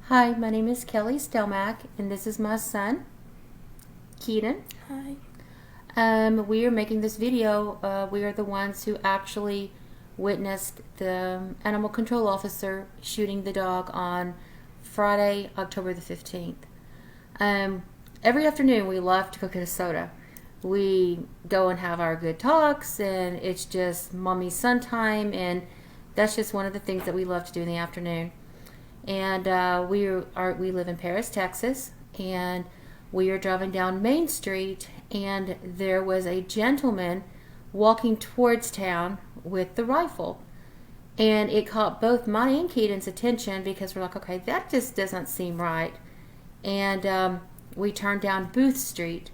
Hi, my name is Kelly Stelmack, and this is my son, Keaton. Hi. We are making this video. We are the ones who actually witnessed the animal control officer shooting the dog on Friday, October the 15th. Every afternoon, we love to go get a soda. We go and have our good talks, and it's just mommy-son time, and that's just one of the things that we love to do in the afternoon. And we live in Paris, Texas, and we are driving down Main Street, and there was a gentleman walking towards town with the rifle. And it caught both mine and Keaton's attention because we're like, okay, that just doesn't seem right. And we turned down Booth Street,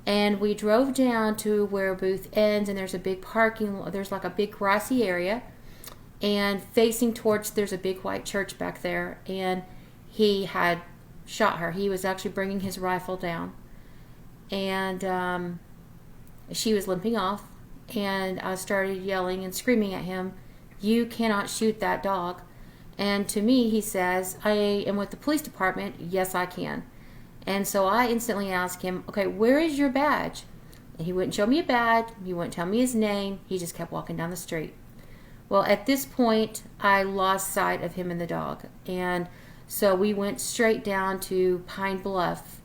and we drove down to where Booth ends, and there's a big there's like a big grassy area. And facing towards, there's a big white church back there, and he had shot her. He was actually bringing his rifle down, and she was limping off, and I started yelling and screaming at him, "You cannot shoot that dog." And to me, he says, "I am with the police department." "Yes, I can." And so I instantly asked him, "Okay, where is your badge?" And he wouldn't show me a badge. He wouldn't tell me his name. He just kept walking down the street. Well, at this point, I lost sight of him and the dog. And so we went straight down to Pine Bluff,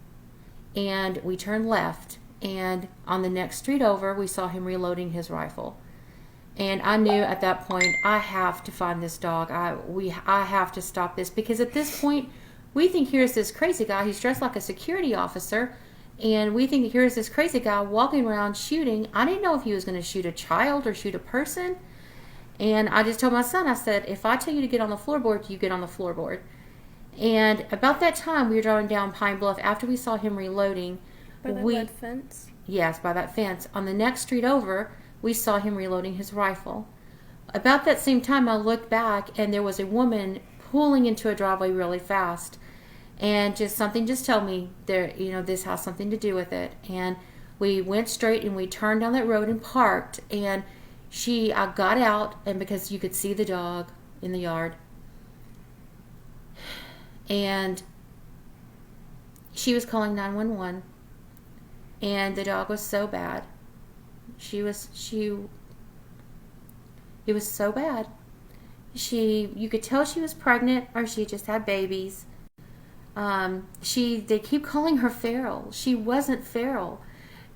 and we turned left. And on the next street over, we saw him reloading his rifle. And I knew at that point, I have to find this dog. I have to stop this, because at this point, we think here's this crazy guy. He's dressed like a security officer. And we think here's this crazy guy walking around shooting. I didn't know if he was going to shoot a child or shoot a person. And I just told my son, I said, if I tell you to get on the floorboard, you get on the floorboard. And about that time, we were driving down Pine Bluff after we saw him reloading. By that red fence? Yes, by that fence. On the next street over, we saw him reloading his rifle. About that same time, I looked back, and there was a woman pulling into a driveway really fast. And something just told me, this has something to do with it. And we went straight, and we turned down that road and parked, and I got out, and because you could see the dog in the yard, and she was calling 911, and the dog was so bad. It was so bad. You could tell she was pregnant, or she just had babies. They keep calling her feral. She wasn't feral.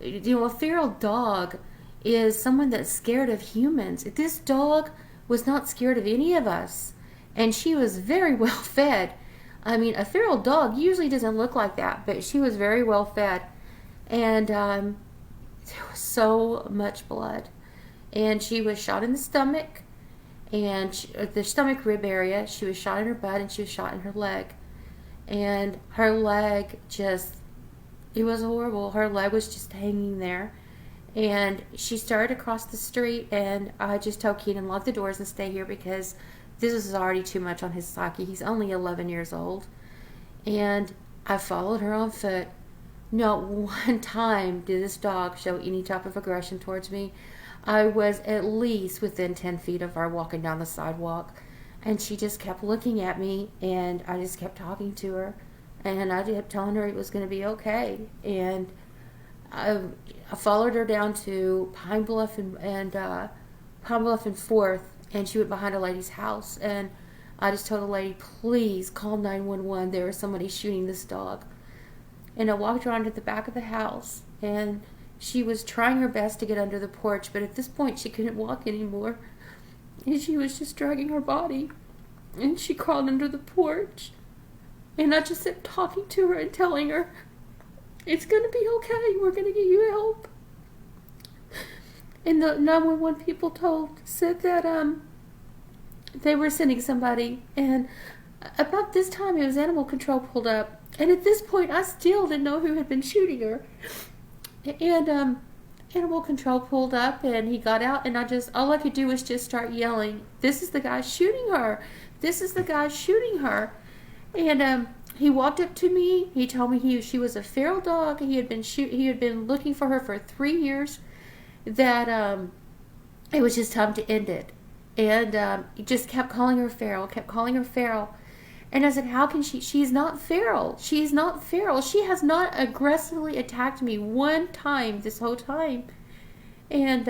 A feral dog is someone that's scared of humans. This dog was not scared of any of us, and she was very well fed. I mean, a feral dog usually doesn't look like that, but she was very well fed. And there was so much blood, and she was shot in the stomach, and the stomach rib area. She was shot in her butt, and she was shot in her leg, and her leg it was horrible. Her leg was just hanging there. And she started across the street, and I just told Keaton, lock the doors and stay here, because this is already too much on his psyche. He's only 11 years old. And I followed her on foot. Not one time did this dog show any type of aggression towards me. I was at least within 10 feet of her walking down the sidewalk. And she just kept looking at me, and I just kept talking to her. And I kept telling her it was going to be okay. And I followed her down to Pine Bluff and Pine Bluff and 4th, and she went behind a lady's house. And I just told the lady, please call 911. There is somebody shooting this dog. And I walked around to the back of the house, and she was trying her best to get under the porch, but at this point she couldn't walk anymore. And she was just dragging her body, and she crawled under the porch. And I just kept talking to her and telling her, it's going to be okay. We're going to get you help. And the 911 people said that they were sending somebody. And about this time, it was animal control pulled up. And at this point, I still didn't know who had been shooting her. And animal control pulled up, and he got out. And all I could do was just start yelling, "This is the guy shooting her. This is the guy shooting her." And he walked up to me. He told me she was a feral dog. He had been looking for her for 3 years. That it was just time to end it. And he just kept calling her feral, And I said, how can she? She's not feral. She's not feral. She has not aggressively attacked me one time this whole time. And,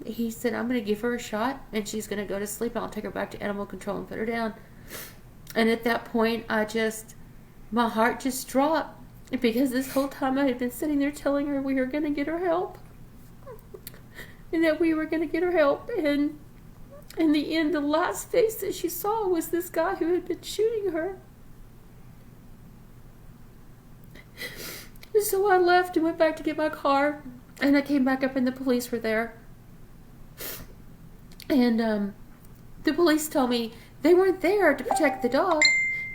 he said, I'm going to give her a shot and she's going to go to sleep and I'll take her back to animal control and put her down. And at that point, my heart just dropped because this whole time I had been sitting there telling her we were going to get her help. And that we were going to get her help. And in the end, the last face that she saw was this guy who had been shooting her. So I left and went back to get my car. And I came back up and the police were there. And the police told me they weren't there to protect the dog.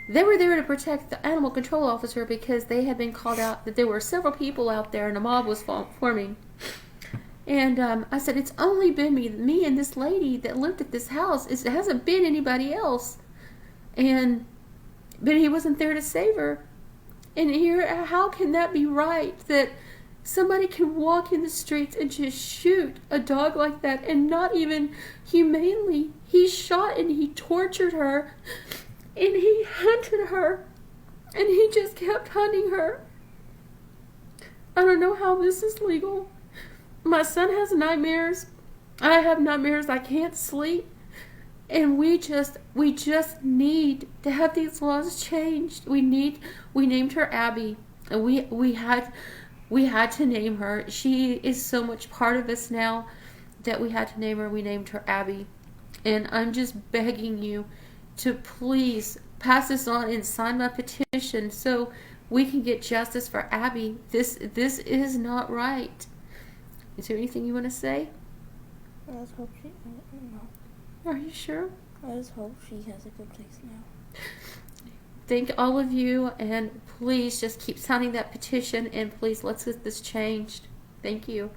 They were there to protect the animal control officer because they had been called out that there were several people out there and a mob was forming. And I said, it's only been me and this lady that lived at this house. It hasn't been anybody else. But he wasn't there to save her. And here, how can that be right? That somebody can walk in the streets and just shoot a dog like that and not even humanely. He shot and he tortured her. And he hunted her. And he just kept hunting her. I don't know how this is legal. My son has nightmares. I have nightmares. I can't sleep. And we just need to have these laws changed. We named her Abby. And we had to name her. She is so much part of us now that we had to name her. We named her Abby. And I'm just begging you to please pass this on and sign my petition so we can get justice for Abby. This is not right. Is there anything you want to say? I just hope she. No. Are you sure? I just hope she has a good place now. Thank all of you, and please just keep signing that petition, and please let's get this changed. Thank you.